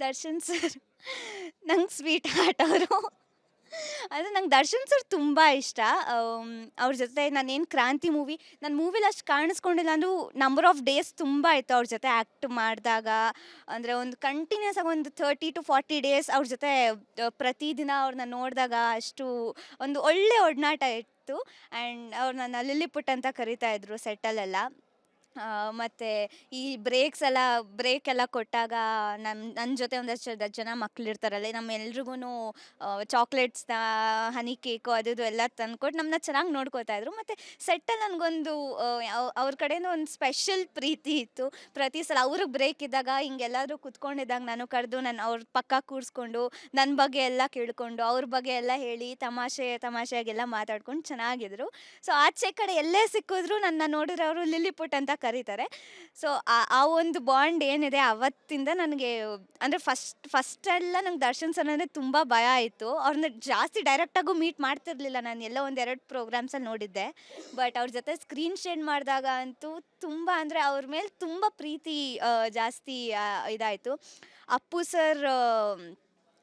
Speaker 2: ದರ್ಶನ್ ಸರ್ ನಂಗೆ ಸ್ವೀಟ್ ಹಾರ್ಟ್ ಅವರು. ಅದು ನಂಗೆ ದರ್ಶನ್ ಸರ್ ತುಂಬ ಇಷ್ಟ. ಅವ್ರ ಜೊತೆ ನಾನೇನು ಕ್ರಾಂತಿ ನಾನು ಮೂವಿಲಿ ಅಷ್ಟು ಕಾಣಿಸ್ಕೊಂಡಿಲ್ಲ ಅಂದರೂ ನಂಬರ್ ಆಫ್ ಡೇಸ್ ತುಂಬ ಆಯಿತು ಅವ್ರ ಜೊತೆ ಆ್ಯಕ್ಟ್ ಮಾಡಿದಾಗ. ಅಂದರೆ ಒಂದು ಕಂಟಿನ್ಯೂಸ್ ಆಗಿ ಒಂದು 30 to 40 ಡೇಸ್ ಅವ್ರ ಜೊತೆ ಪ್ರತಿದಿನ ಅವ್ರನ್ನ ನೋಡಿದಾಗ ಅಷ್ಟು ಒಂದು ಒಳ್ಳೆ ಒಡನಾಟ ಇತ್ತು. ಆ್ಯಂಡ್ ಅವ್ರು ನನ್ನ ಲಿಲ್ಲಿಪುಟ್ ಅಂತ ಕರಿತಾ ಇದ್ರು ಸೆಟ್ಟಲ್ಲೆಲ್ಲ. ಮತ್ತು ಈ ಬ್ರೇಕ್ ಎಲ್ಲ ಕೊಟ್ಟಾಗ ನನ್ನ ಜೊತೆ ಒಂದಷ್ಟು ಜನ ಮಕ್ಕಳಿರ್ತಾರಲ್ಲ, ನಮ್ಮೆಲ್ರಿಗೂ ಚಾಕ್ಲೇಟ್ಸ್ನ, ಹನಿ ಕೇಕು ಅದು ಇದು ಎಲ್ಲ ತಂದ್ಕೊಟ್ಟು ನಮ್ಮನ್ನ ಚೆನ್ನಾಗಿ ನೋಡ್ಕೋತಾ ಇದ್ರು. ಮತ್ತು ಸೆಟ್ಟಲ್ಲಿ ನನಗೊಂದು ಅವ್ರ ಕಡೆಯಿಂದ ಒಂದು ಸ್ಪೆಷಲ್ ಪ್ರೀತಿ ಇತ್ತು. ಪ್ರತಿ ಸಲ ಅವ್ರಿಗೆ ಬ್ರೇಕ್ ಇದ್ದಾಗ ಹಿಂಗೆಲ್ಲಾದರೂ ಕುತ್ಕೊಂಡಿದ್ದಾಗ ನಾನು ಕರೆದು ಅವ್ರ ಪಕ್ಕ ಕೂರಿಸ್ಕೊಂಡು ನನ್ನ ಬಗ್ಗೆ ಎಲ್ಲ ಕೇಳಿಕೊಂಡು ಅವ್ರ ಬಗ್ಗೆ ಎಲ್ಲ ಹೇಳಿ ತಮಾಷೆಯಾಗೆಲ್ಲ ಮಾತಾಡ್ಕೊಂಡು ಚೆನ್ನಾಗಿದ್ರು. ಸೊ ಆಚೆ ಕಡೆ ಎಲ್ಲೇ ಸಿಕ್ಕಿದ್ರು ನನ್ನ ನೋಡಿದ್ರೆ ಅವರು ಲಿಲ್ಲಿಪುಟ್ ಅಂತ ಕರೀತಾರೆ. ಸೊ ಆ ಒಂದು ಬಾಂಡ್ ಏನಿದೆ ಅವತ್ತಿಂದ ನನಗೆ ಅಂದರೆ ಫಸ್ಟೆಲ್ಲ ನಂಗೆ ದರ್ಶನ್ ಸರ್ ಅಂದರೆ ತುಂಬ ಭಯ ಆಯಿತು. ಅವ್ರನ್ನ ಜಾಸ್ತಿ ಡೈರೆಕ್ಟಾಗೂ ಮೀಟ್ ಮಾಡ್ತಿರ್ಲಿಲ್ಲ. ನಾನು ಎಲ್ಲೋ 1-2 ಪ್ರೋಗ್ರಾಮ್ಸಲ್ಲಿ ನೋಡಿದ್ದೆ. ಬಟ್ ಅವ್ರ ಜೊತೆ ಸ್ಕ್ರೀನ್ ಶೇರ್ ಮಾಡಿದಾಗ ಅಂತೂ ತುಂಬ ಅಂದರೆ ಅವ್ರ ಮೇಲೆ ತುಂಬ ಪ್ರೀತಿ ಜಾಸ್ತಿ ಇದಾಯಿತು. ಅಪ್ಪು ಸರ್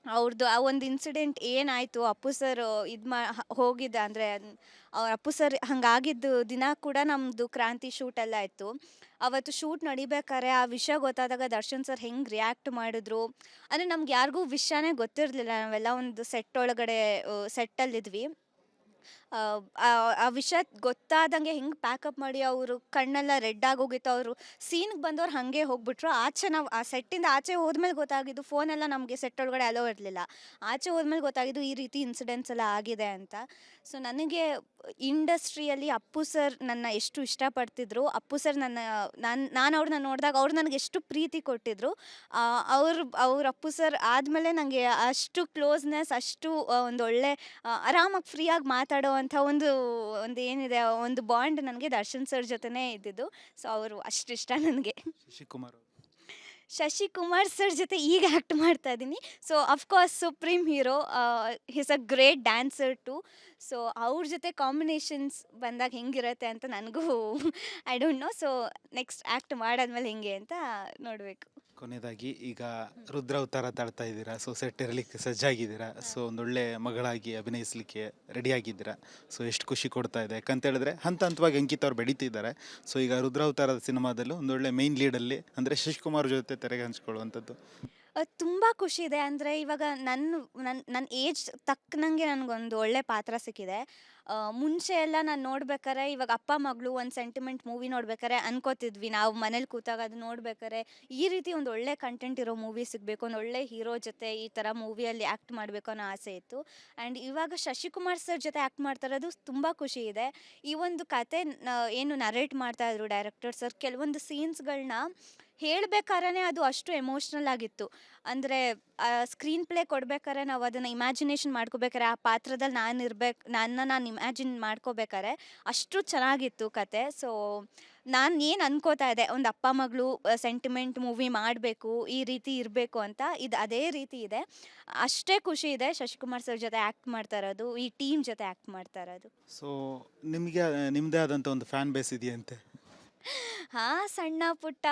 Speaker 2: ಅವ್ರದ್ದು ಆ ಒಂದು ಇನ್ಸಿಡೆಂಟ್ ಏನಾಯಿತು, ಅಪ್ಪು ಸರ್ ಹೋಗಿದ್ದ ಅಂದರೆ ಅವ್ರ ಅಪ್ಪು ಸರ್ ಹಂಗಾಗಿದ್ದು ದಿನ ಕೂಡ ನಮ್ಮದು ಕ್ರಾಂತಿ ಶೂಟೆಲ್ಲ ಇತ್ತು. ಅವತ್ತು ಶೂಟ್ ನಡಿಬೇಕಾದ್ರೆ ಆ ವಿಷಯ ಗೊತ್ತಾದಾಗ ದರ್ಶನ್ ಸರ್ ಹೆಂಗೆ ರಿಯಾಕ್ಟ್ ಮಾಡಿದ್ರು ಅಂದರೆ ನಮ್ಗೆ ಯಾರಿಗೂ ವಿಷಯನೇ ಗೊತ್ತಿರಲಿಲ್ಲ. ನಾವೆಲ್ಲ ಒಂದು ಸೆಟ್ಟಲ್ಲಿದ್ವಿ. ಆ ವಿಷಯ ಗೊತ್ತಾದಂಗೆ ಹೆಂಗೆ ಪ್ಯಾಕಪ್ ಮಾಡಿ ಅವರು ಕಣ್ಣೆಲ್ಲ ರೆಡ್ ಆಗೋಗಿತ್ತು. ಅವರು ಸೀನ್ಗೆ ಬಂದವ್ರು ಹಾಗೆ ಹೋಗ್ಬಿಟ್ರು. ನಾವು ಆ ಸೆಟ್ಟಿಂದ ಆಚೆ ಹೋದ್ಮೇಲೆ ಗೊತ್ತಾಗಿದ್ದು, ಫೋನೆಲ್ಲ ನಮಗೆ ಸೆಟ್ ಒಳಗಡೆ ಅಲೋ ಇರಲಿಲ್ಲ. ಆಚೆ ಹೋದ್ಮೇಲೆ ಗೊತ್ತಾಗಿದ್ದು ಈ ರೀತಿ ಇನ್ಸಿಡೆಂಟ್ಸ್ ಎಲ್ಲ ಆಗಿದೆ ಅಂತ. ಸೊ ನನಗೆ ಇಂಡಸ್ಟ್ರಿಯಲ್ಲಿ ಅಪ್ಪು ಸರ್ ನನ್ನ ಎಷ್ಟು ಇಷ್ಟಪಡ್ತಿದ್ರು, ಅಪ್ಪು ಸರ್ ನಾನು ಅವ್ರನ್ನ ನೋಡಿದಾಗ ಅವ್ರು ನನಗೆ ಎಷ್ಟು ಪ್ರೀತಿ ಕೊಟ್ಟಿದ್ರು. ಅವ್ರ ಅಪ್ಪು ಸರ್ ಆದಮೇಲೆ ನನಗೆ ಅಷ್ಟು ಕ್ಲೋಸ್ನೆಸ್, ಅಷ್ಟು ಒಂದೊಳ್ಳೆ ಆರಾಮಾಗಿ ಫ್ರೀಯಾಗಿ ಮಾತಾಡೋ ಅಂಥ ಒಂದು ಏನಿದೆ ಒಂದು ಬಾಂಡ್ ನನಗೆ ದರ್ಶನ್ ಸರ್ ಜೊತೆನೇ ಇದ್ದಿದ್ದು. ಸೊ ಅವರು ಅಷ್ಟಿಷ್ಟ ನನಗೆ. ಶಶಿಕುಮಾರ್ ಸರ್ ಜೊತೆ ಈಗ ಆ್ಯಕ್ಟ್ ಮಾಡ್ತಾ ಇದ್ದೀನಿ. So of course supreme hero, is a great dancer too. So ಅವ್ರ ಜೊತೆ ಕಾಂಬಿನೇಷನ್ಸ್ ಬಂದಾಗ ಹೆಂಗಿರುತ್ತೆ ಅಂತ ನನಗೂ I don't know. So next act ಮಾಡಾದ್ಮೇಲೆ ಹೆಂಗೆ ಅಂತ ನೋಡಬೇಕು.
Speaker 1: ಕೊನೆಯದಾಗಿ ಈಗ ರುದ್ರ ಅವತಾರ ತಾಳ್ತಾ ಇದ್ದೀರಾ, ಸೊ ಸೆಟ್ ಇರಲಿಕ್ಕೆ ಸಜ್ಜಾಗಿದ್ದೀರಾ, ಸೊ ಒಂದೊಳ್ಳೆ ಮಗಳಾಗಿ ಅಭಿನಯಿಸಲಿಕ್ಕೆ ರೆಡಿಯಾಗಿದ್ದೀರಾ. ಸೊ ಎಷ್ಟು ಖುಷಿ ಕೊಡ್ತಾ ಇದೆ ಯಾಕಂತ ಹೇಳಿದ್ರೆ ಹಂತವಾಗಿ ಅಂಕಿತ್ ಅವ್ರು ಬೆಳೀತಿದ್ದಾರೆ. ಸೊ ಈಗ ರುದ್ರ ಅವತಾರದ ಸಿನಿಮಾದಲ್ಲೂ ಒಂದೊಳ್ಳೆ ಮೇಯ್ನ್ ಲೀಡಲ್ಲಿ ಅಂದರೆ ಶಶಿಕುಮಾರ್ ಜೊತೆ ತೆರೆಗೆ ಹಂಚ್ಕೊಳ್ಳುವಂಥದ್ದು
Speaker 2: ತುಂಬ ಖುಷಿ ಇದೆ. ಅಂದರೆ ಇವಾಗ ನನ್ನ ಏಜ್ ತಕ್ಕನಂಗೆ ನನಗೊಂದು ಒಳ್ಳೆ ಪಾತ್ರ ಸಿಕ್ಕಿದೆ. ಮುಂಚೆ ಎಲ್ಲ ನಾನು ನೋಡ್ಬೇಕಾರೆ ಇವಾಗ ಅಪ್ಪ ಮಗಳು ಒಂದು ಸೆಂಟಿಮೆಂಟ್ ಮೂವಿ ನೋಡ್ಬೇಕಾರೆ ಅನ್ಕೋತಿದ್ವಿ ನಾವು ಮನೇಲಿ ಕೂತಾಗ, ಅದು ನೋಡ್ಬೇಕಾರೆ ಈ ರೀತಿ ಒಂದು ಒಳ್ಳೆ ಕಂಟೆಂಟ್ ಇರೋ ಮೂವಿ ಸಿಗಬೇಕು, ಒಂದು ಒಳ್ಳೆ ಹೀರೋ ಜೊತೆ ಈ ಥರ ಮೂವಿಯಲ್ಲಿ ಆ್ಯಕ್ಟ್ ಮಾಡಬೇಕು ಅನ್ನೋ ಆಸೆ ಇತ್ತು. ಆ್ಯಂಡ್ ಇವಾಗ ಶಶಿಕುಮಾರ್ ಸರ್ ಜೊತೆ ಆ್ಯಕ್ಟ್ ಮಾಡ್ತಾ ಇರೋದು ತುಂಬ ಖುಷಿ ಇದೆ. ಈ ಒಂದು ಕತೆ ಏನು ನರೇಟ್ ಮಾಡ್ತಾಯಿದ್ರು ಡೈರೆಕ್ಟರ್ ಸರ್, ಕೆಲವೊಂದು ಸೀನ್ಸ್ಗಳನ್ನ ಹೇಳ್ಬೇಕಾದ್ರೆ ಅದು ಅಷ್ಟು ಎಮೋಷ್ನಲ್ ಆಗಿತ್ತು. ಅಂದರೆ ಸ್ಕ್ರೀನ್ ಪ್ಲೇ ಕೊಡ್ಬೇಕಾದ್ರೆ ನಾವು ಅದನ್ನು ಇಮ್ಯಾಜಿನೇಷನ್ ಮಾಡ್ಕೋಬೇಕಾರೆ ಆ ಪಾತ್ರದಲ್ಲಿ ನಾನು ಇಮ್ಯಾಜಿನ್ ಮಾಡ್ಕೋಬೇಕಾರೆ ಅಷ್ಟು ಚೆನ್ನಾಗಿತ್ತು ಕತೆ. ಸೊ ನಾನು ಏನು ಅನ್ಕೋತಾ ಇದ್ದೆ, ಒಂದು ಅಪ್ಪ ಮಗಳು ಸೆಂಟಿಮೆಂಟ್ ಮೂವಿ ಮಾಡಬೇಕು, ಈ ರೀತಿ ಇರಬೇಕು ಅಂತ, ಇದು ಅದೇ ರೀತಿ ಇದೆ. ಅಷ್ಟೇ ಖುಷಿ ಇದೆ ಶಶಿಕುಮಾರ್ ಸರ್ ಜೊತೆ ಆ್ಯಕ್ಟ್ ಮಾಡ್ತಾ ಇರೋದು, ಈ ಟೀಮ್ ಜೊತೆ ಆ್ಯಕ್ಟ್ ಮಾಡ್ತಾ ಇರೋದು.
Speaker 1: ಸೊ ನಿಮಗೆ ನಿಮ್ಮದೇ ಆದಂಥ ಒಂದು ಫ್ಯಾನ್ ಬೇಸ್ ಇದೆಯಂತೆ.
Speaker 2: ಹಾಂ, ಸಣ್ಣ ಪುಟ್ಟ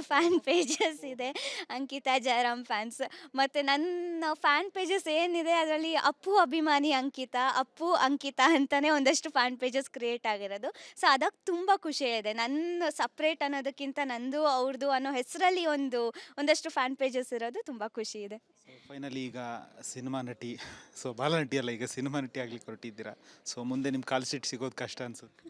Speaker 2: ಫ್ಯಾನ್ ಪೇಜಸ್ ಇದೆ, ಅಂಕಿತಾ ಜಯರಾಮ್ ಫ್ಯಾನ್ಸ್. ಮತ್ತು ನನ್ನ ಫ್ಯಾನ್ ಪೇಜಸ್ ಏನಿದೆ ಅದರಲ್ಲಿ ಅಪ್ಪು ಅಭಿಮಾನಿ ಅಂಕಿತಾ, ಅಪ್ಪು ಅಂಕಿತಾ ಅಂತಲೇ ಒಂದಷ್ಟು ಫ್ಯಾನ್ ಪೇಜಸ್ ಕ್ರಿಯೇಟ್ ಆಗಿರೋದು. ಸೊ ಅದಕ್ಕೆ ತುಂಬ ಖುಷಿ ಇದೆ. ನನ್ನ ಸಪ್ರೇಟ್ ಅನ್ನೋದಕ್ಕಿಂತ ನಂದು ಅವ್ರದ್ದು ಅನ್ನೋ ಹೆಸರಲ್ಲಿ ಒಂದಷ್ಟು ಫ್ಯಾನ್ ಪೇಜಸ್ ಇರೋದು ತುಂಬ ಖುಷಿ ಇದೆ.
Speaker 1: ಸೊ ಫೈನಲಿ ಈಗ ಸಿನಿಮಾ ನಟಿ, ಸೊ ಬಾಲನಟಿ ಅಲ್ಲ, ಈಗ ಸಿನಿಮಾ ನಟಿ ಆಗ್ಲಿಕ್ಕೆ ಹೊರಟಿದ್ದೀರಾ. ಸೊ ಮುಂದೆ ನಿಮ್ಮ ಕಾಲ್ ಶೀಟ್ ಸಿಗೋದು ಕಷ್ಟ ಅನ್ಸುತ್ತೆ.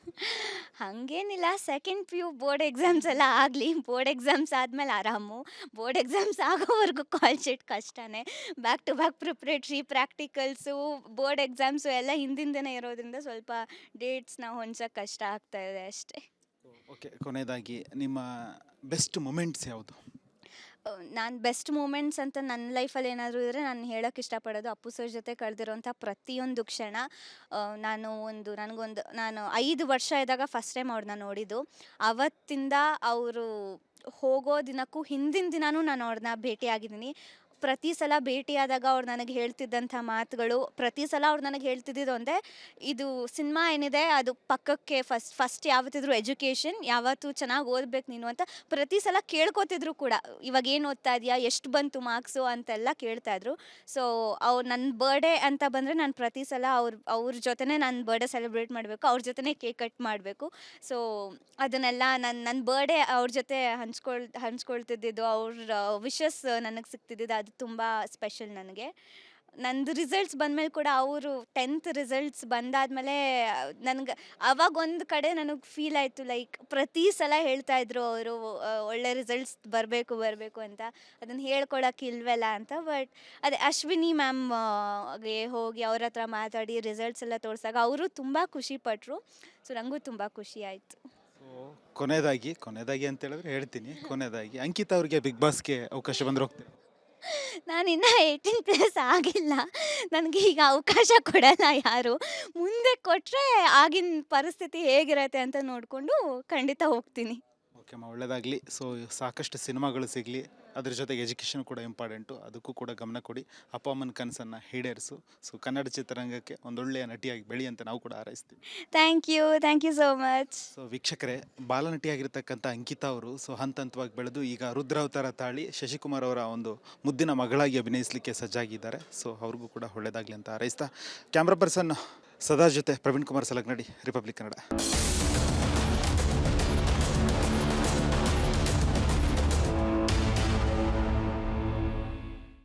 Speaker 2: ಹಾಗೇನಿಲ್ಲ, second P U board exams ಎಲ್ಲ ಆಗಲಿ, ಬೋರ್ಡ್ ಎಕ್ಸಾಮ್ಸ್ ಆದಮೇಲೆ ಆರಾಮು. ಬೋರ್ಡ್ ಎಕ್ಸಾಮ್ಸ್ ಆಗೋವರೆಗೂ ಕಾಲ್ ಶೀಟ್ ಕಷ್ಟನೇ. Back to back preparatory, practicals, board exams ಎಲ್ಲ ಹಿಂದಿಂದನೇ ಇರೋದ್ರಿಂದ ಸ್ವಲ್ಪ ಡೇಟ್ಸ್ನ ಹೊಂದೋಕ್ಕೆ ಕಷ್ಟ ಆಗ್ತಾ ಇದೆ ಅಷ್ಟೇ.
Speaker 1: ಓಕೆ, ಕೊನೆಯದಾಗಿ ನಿಮ್ಮ ಬೆಸ್ಟ್ ಮೊಮೆಂಟ್ಸ್ ಯಾವುದು?
Speaker 2: ನಾನು ಬೆಸ್ಟ್ ಮೂಮೆಂಟ್ಸ್ ಅಂತ ನನ್ನ ಲೈಫಲ್ಲಿ ಏನಾದರೂ ಇದ್ದರೆ ನಾನು ಹೇಳೋಕ್ಕೆ ಇಷ್ಟಪಡೋದು ಅಪ್ಪು ಸರ್ ಜೊತೆ ಕಳೆದಿರೋಂಥ ಪ್ರತಿಯೊಂದು ಕ್ಷಣ. ನಾನು 5 ವರ್ಷ ಇದ್ದಾಗ ಫಸ್ಟ್ ಟೈಮ್ ಅವ್ರನ್ನ ನೋಡಿದ್ದು. ಆವತ್ತಿಂದ ಅವರು ಹೋಗೋ ದಿನಕ್ಕೂ ಹಿಂದಿನ ದಿನಾನೂ ನಾನು ಅವ್ರನ್ನ ಭೇಟಿಯಾಗಿದ್ದೀನಿ. ಪ್ರತಿ ಸಲ ಭೇಟಿಯಾದಾಗ ಅವ್ರು ನನಗೆ ಹೇಳ್ತಿದ್ದಂಥ ಮಾತುಗಳು, ಪ್ರತಿ ಸಲ ಅವ್ರು ನನಗೆ ಹೇಳ್ತಿದ್ದಿದ್ದು ಒಂದೇ, ಇದು ಸಿನಿಮಾ ಏನಿದೆ ಅದು ಪಕ್ಕಕ್ಕೆ ಫಸ್ಟ್ ಯಾವತ್ತಿದ್ರು ಎಜುಕೇಷನ್, ಯಾವತ್ತೂ ಚೆನ್ನಾಗಿ ಓದ್ಬೇಕು ನೀನು ಅಂತ ಪ್ರತಿ ಸಲ ಕೇಳ್ಕೊತಿದ್ರು ಕೂಡ. ಇವಾಗ ಏನು ಓದ್ತಾ ಇದೆಯಾ, ಎಷ್ಟು ಬಂತು ಮಾರ್ಕ್ಸು ಅಂತೆಲ್ಲ ಕೇಳ್ತಾಯಿದ್ರು. ಸೊ ನನ್ನ ಬರ್ಡೇ ಅಂತ ಬಂದರೆ ನಾನು ಪ್ರತಿ ಸಲ ಅವ್ರ ಜೊತೆನೇ ನಾನು ಬರ್ಡೇ ಸೆಲೆಬ್ರೇಟ್ ಮಾಡಬೇಕು, ಅವ್ರ ಜೊತೆನೇ ಕೇಕ್ ಕಟ್ ಮಾಡಬೇಕು. ಸೊ ಅದನ್ನೆಲ್ಲ ನನ್ನ ಬರ್ಡೇ ಅವ್ರ ಜೊತೆ ಹಂಚ್ಕೊಳ್ತಿದ್ದಿದ್ದು, ಅವ್ರ ವಿಶಸ್ ನನಗೆ ಸಿಗ್ತಿದ್ದಿದ್ದು, ಅದು ತುಂಬ ಸ್ಪೆಷಲ್ ನನಗೆ. ನಂದು ರಿಸಲ್ಟ್ಸ್ ಬಂದಮೇಲೆ ಕೂಡ ಅವರು 10th ರಿಸಲ್ಟ್ಸ್ ಬಂದಾದಮೇಲೆ ನನಗೆ ಆವಾಗ ಒಂದು ಕಡೆ ನನಗೆ ಫೀಲ್ ಆಯಿತು, ಲೈಕ್ ಪ್ರತಿ ಸಲ ಹೇಳ್ತಾಯಿದ್ರು ಅವರು ಒಳ್ಳೆ ರಿಸಲ್ಟ್ಸ್ ಬರಬೇಕು ಅಂತ, ಅದನ್ನು ಹೇಳ್ಕೊಳಕ್ಕೆ ಇಲ್ವಲ್ಲ ಅಂತ. ಬಟ್ ಅದೇ ಅಶ್ವಿನಿ ಮ್ಯಾಮ್ಗೆ ಹೋಗಿ ಅವ್ರ ಹತ್ರ ಮಾತಾಡಿ ರಿಸಲ್ಟ್ಸ್ ಎಲ್ಲ ತೋರಿಸಾಗ ಅವರು ತುಂಬ ಖುಷಿಪಟ್ಟರು. ಸೊ ನನಗೂ ತುಂಬ ಖುಷಿ ಆಯಿತು.
Speaker 1: ಕೊನೆಯದಾಗಿ ಅಂತ ಹೇಳಿದ್ರೆ ಹೇಳ್ತೀನಿ, ಕೊನೆಯದಾಗಿ ಅಂಕಿತಾ ಅವ್ರಿಗೆ ಬಿಗ್ ಬಾಸ್ಗೆ ಅವಕಾಶ ಬಂದ್ರೆ ಹೋಗ್ತೀವಿ?
Speaker 2: ನಾನಿನ್ನು 18+ ಆಗಿಲ್ಲ, ನನಗೆ ಈಗ ಅವಕಾಶ ಕೊಡಲ್ಲ ಯಾರು. ಮುಂದೆ ಕೊಟ್ಟರೆ ಆಗಿನ ಪರಿಸ್ಥಿತಿ ಹೇಗಿರತ್ತೆ ಅಂತ ನೋಡಿಕೊಂಡು ಖಂಡಿತ ಹೋಗ್ತೀನಿ.
Speaker 1: ಓಕೆ ಅಮ್ಮ, ಒಳ್ಳೆಯದಾಗಲಿ. ಸೊ ಸಾಕಷ್ಟು ಸಿನಿಮಾಗಳು ಸಿಗಲಿ, ಅದ್ರ ಜೊತೆಗೆ ಎಜುಕೇಷನ್ ಕೂಡ ಇಂಪಾರ್ಟೆಂಟು, ಅದಕ್ಕೂ ಕೂಡ ಗಮನ ಕೊಡಿ. ಅಪ್ಪ ಅಮ್ಮನ ಕನಸನ್ನು ಈಡೇರಿಸು. ಸೊ ಕನ್ನಡ ಚಿತ್ರರಂಗಕ್ಕೆ ಒಂದೊಳ್ಳೆಯ ನಟಿಯಾಗಿ ಬೆಳಿ ಅಂತ ನಾವು ಕೂಡ ಹಾರೈಸ್ತೀವಿ.
Speaker 2: Thank you so much.
Speaker 1: So ವೀಕ್ಷಕರೇ, ಬಾಲನಟಿಯಾಗಿರ್ತಕ್ಕಂಥ ಅಂಕಿತಾ ಅವರು ಹಂತ ಹಂತವಾಗಿ ಬೆಳೆದು ಈಗ ರುದ್ರಾವತಾರ ತಾಳಿ ಶಶಿಕುಮಾರ್ ಅವರ ಒಂದು ಮುದ್ದಿನ ಮಗಳಾಗಿ ಅಭಿನಯಿಸಲಿಕ್ಕೆ ಸಜ್ಜಾಗಿದ್ದಾರೆ. ಸೊ ಅವ್ರಿಗೂ ಕೂಡ ಒಳ್ಳೆಯದಾಗಲಿ ಅಂತ ಹಾರೈಸ್ತಾ, ಕ್ಯಾಮ್ರಾ ಪರ್ಸನ್ ಸದಾ ಜೊತೆ ಪ್ರವೀಣ್ ಕುಮಾರ್ ಸಲಗ್ನಡಿ, ರಿಪಬ್ಲಿಕ್ ಕನ್ನಡ.